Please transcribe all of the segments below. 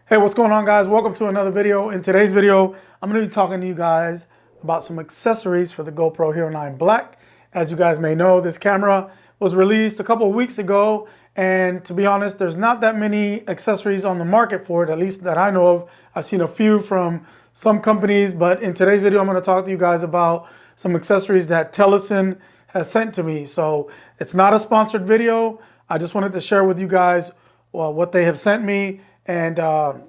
Hey, what's going on, guys? Welcome to another video. In today's video, I'm going to be talking to you guys about some accessories for the GoPro Hero 9 Black. As you guys may know, this camera was released a couple of weeks ago, and to be honest, there's not that many accessories on the market for it, at least that I know of. I've seen a few from some companies, but in today's video, I'm going to talk to you guys about some accessories that Telesin has sent to me. So it's not a sponsored video. I just wanted to share with you guys what they have sent me. And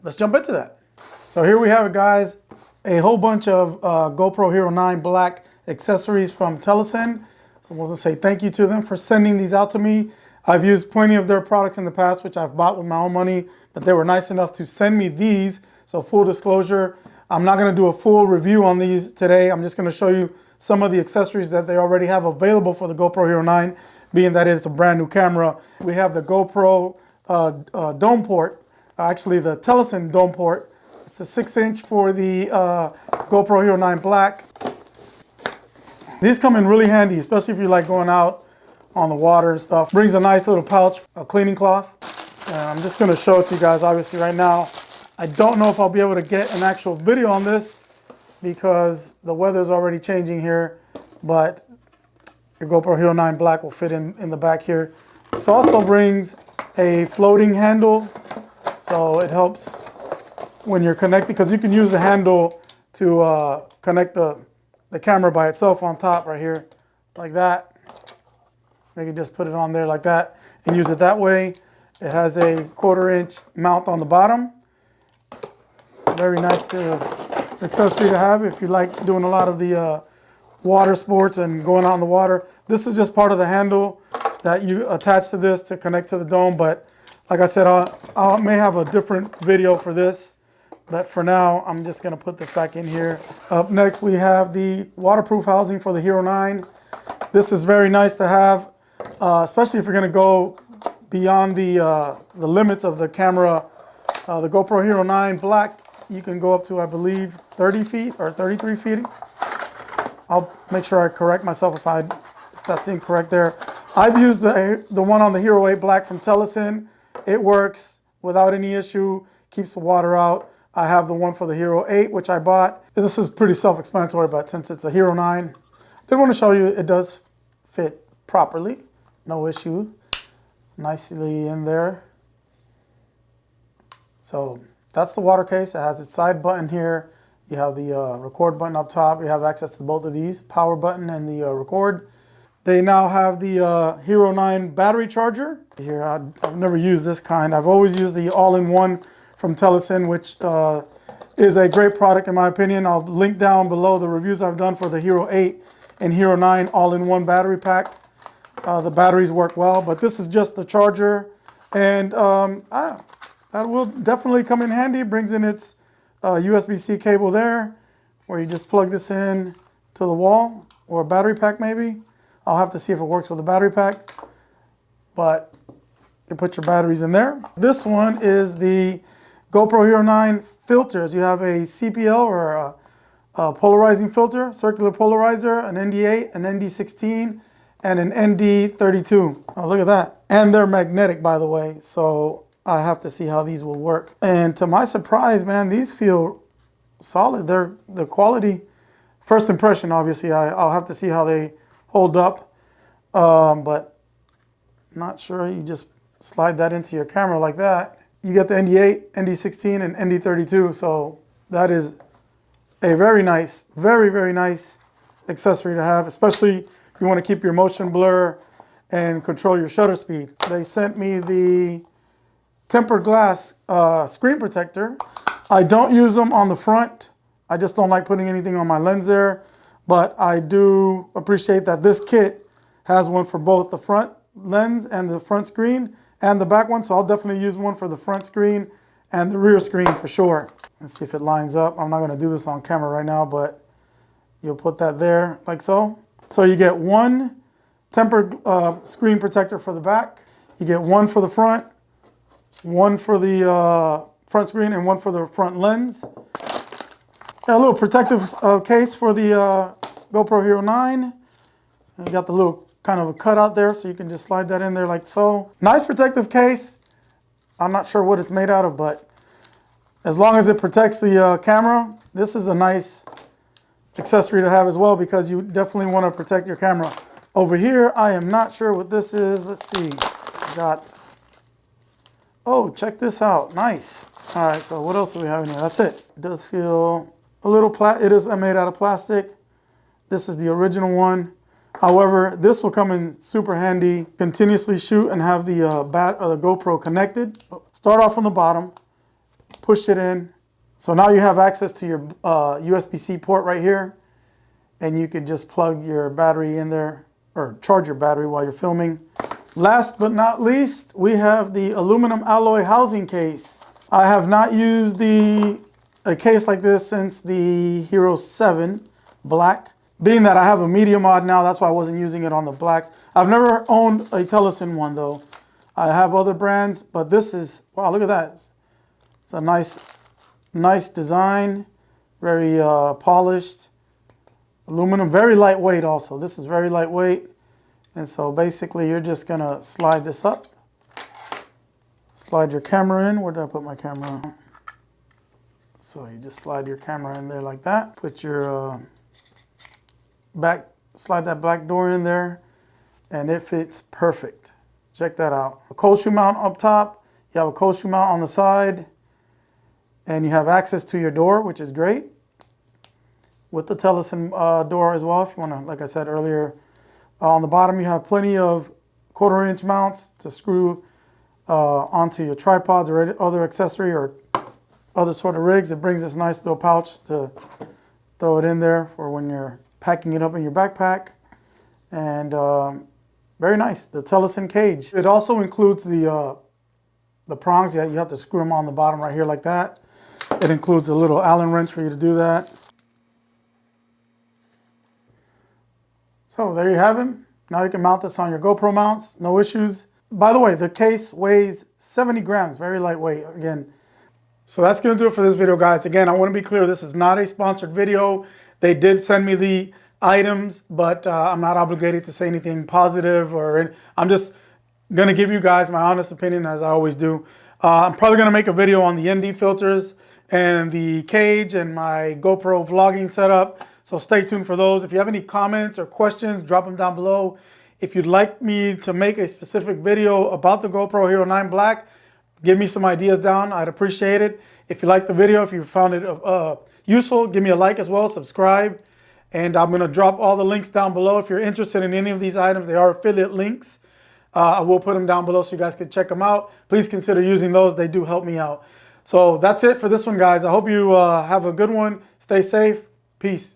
let's jump into that. So here we have it, guys. A whole bunch of GoPro Hero 9 Black accessories from Telesin. So we'll just say thank you to them for sending these out to me. I've used plenty of their products in the past, which I've bought with my own money, but they were nice enough to send me these. So full disclosure, I'm not going to do a full review on these today. I'm just going to show you some of the accessories that they already have available for the GoPro Hero 9, being that it's a brand new camera. We have the GoPro dome port. Actually, the Telesin dome port. It's the 6-inch for the GoPro Hero 9 Black. These come in really handy, especially if you like going out on the water and stuff. Brings a nice little pouch, a cleaning cloth. I'm just going to show it to you guys, obviously, right now. I don't know if I'll be able to get an actual video on this because the weather's already changing here, but your GoPro Hero 9 Black will fit in the back here. This also brings a floating handle. So it helps when you're connected, because you can use the handle to connect the camera by itself on top right here, like that. You can just put it on there like that and use it that way. It has a 1/4-inch mount on the bottom. Very nice accessory to have if you like doing a lot of the water sports and going out in the water. This is just part of the handle that you attach to this to connect to the dome, but like I said, I may have a different video for this, but for now, I'm just going to put this back in here. Up next, we have the waterproof housing for the Hero 9. This is very nice to have, especially if you're going to go beyond the limits of the camera. The GoPro Hero 9 Black, you can go up to, I believe, 30 feet or 33 feet. I'll make sure I correct myself if that's incorrect there. I've used the one on the Hero 8 Black from Telesin. It works without any issue, keeps the water out. I have the one for the Hero 8, which I bought. This is pretty self-explanatory, but since it's a Hero 9, I did want to show you it does fit properly. No issue. Nicely in there. So that's the water case. It has its side button here. You have the record button up top. You have access to both of these, power button and the record. They now have the Hero 9 battery charger. Here, I've never used this kind. I've always used the all-in-one from Telesin, which is a great product in my opinion. I'll link down below the reviews I've done for the Hero 8 and Hero 9 all-in-one battery pack. The batteries work well, but this is just the charger. And that will definitely come in handy. It brings in its USB-C cable there, where you just plug this in to the wall, or a battery pack maybe. I'll have to see if it works with a battery pack, but you put your batteries in there. This one is the GoPro Hero 9 filters. You have a CPL or a polarizing filter, circular polarizer, an ND8, an ND16, and an ND32. Oh, look at that. And they're magnetic, by the way, so I have to see how these will work. And to my surprise, man, these feel solid. They're the quality. First impression, obviously, I'll have to see how they hold up, but not sure. You just slide that into your camera like that. You get the ND8, ND16, and ND32, so that is a very nice, very, very nice accessory to have, especially if you want to keep your motion blur and control your shutter speed. They sent me the tempered glass screen protector. I don't use them on the front. I just don't like putting anything on my lens there. But I do appreciate that this kit has one for both the front lens and the front screen and the back one. So I'll definitely use one for the front screen and the rear screen for sure. Let's see if it lines up. I'm not going to do this on camera right now, but you'll put that there like so. So you get one tempered screen protector for the back. You get one for the front, one for the front screen, and one for the front lens. Got a little protective case for the GoPro Hero 9. And you got the little kind of a cutout there, so you can just slide that in there like so. Nice protective case. I'm not sure what it's made out of, but As long as it protects the camera, this is a nice accessory to have as well, because you definitely want to protect your camera. Over here, I am not sure what this is. Let's see. Oh, check this out. Nice. All right, so what else do we have in here? That's it. It does feel a little it is made out of plastic. This is the original one. However, this will come in super handy. Continuously shoot and have the the GoPro connected. Start off from the bottom, push it in. So now you have access to your USB-C port right here, and you can just plug your battery in there or charge your battery while you're filming. Last but not least, we have the aluminum alloy housing case. I have not used a case like this since the Hero 7 Black. Being that I have a medium mod now, that's why I wasn't using it on the blacks. I've never owned a Telesin one though. I have other brands, but this is, wow, look at that. It's a nice design, very polished. Aluminum, very lightweight also. This is very lightweight. And so basically you're just gonna slide this up. Slide your camera in. Where did I put my camera? So you just slide your camera in there like that. Put your slide that black door in there, and it fits perfect. Check that out. A cold shoe mount up top. You have a cold shoe mount on the side, and you have access to your door, which is great. With the Telesin door as well, if you want to, like I said earlier. On the bottom, you have plenty of 1/4-inch mounts to screw onto your tripods or other accessory or other sort of rigs. It brings this nice little pouch to throw it in there for when you're packing it up in your backpack. And very nice, the Telesin cage. It also includes the prongs. You have to screw them on the bottom right here like that. It includes a little Allen wrench for you to do that. So there you have him. Now you can mount this on your GoPro mounts, no issues. By the way, the case weighs 70 grams, very lightweight again. So that's gonna do it for this video, guys. Again, I wanna be clear, this is not a sponsored video. They did send me the items, but I'm not obligated to say anything positive I'm just gonna give you guys my honest opinion, as I always do. I'm probably gonna make a video on the ND filters and the cage and my GoPro vlogging setup. So stay tuned for those. If you have any comments or questions, drop them down below. If you'd like me to make a specific video about the GoPro Hero 9 Black, give me some ideas down. I'd appreciate it. If you liked the video, if you found it useful, give me a like as well, subscribe. And I'm gonna drop all the links down below. If you're interested in any of these items, they are affiliate links. I will put them down below so you guys can check them out. Please consider using those. They do help me out. So that's it for this one, guys. I hope you have a good one. Stay safe. Peace.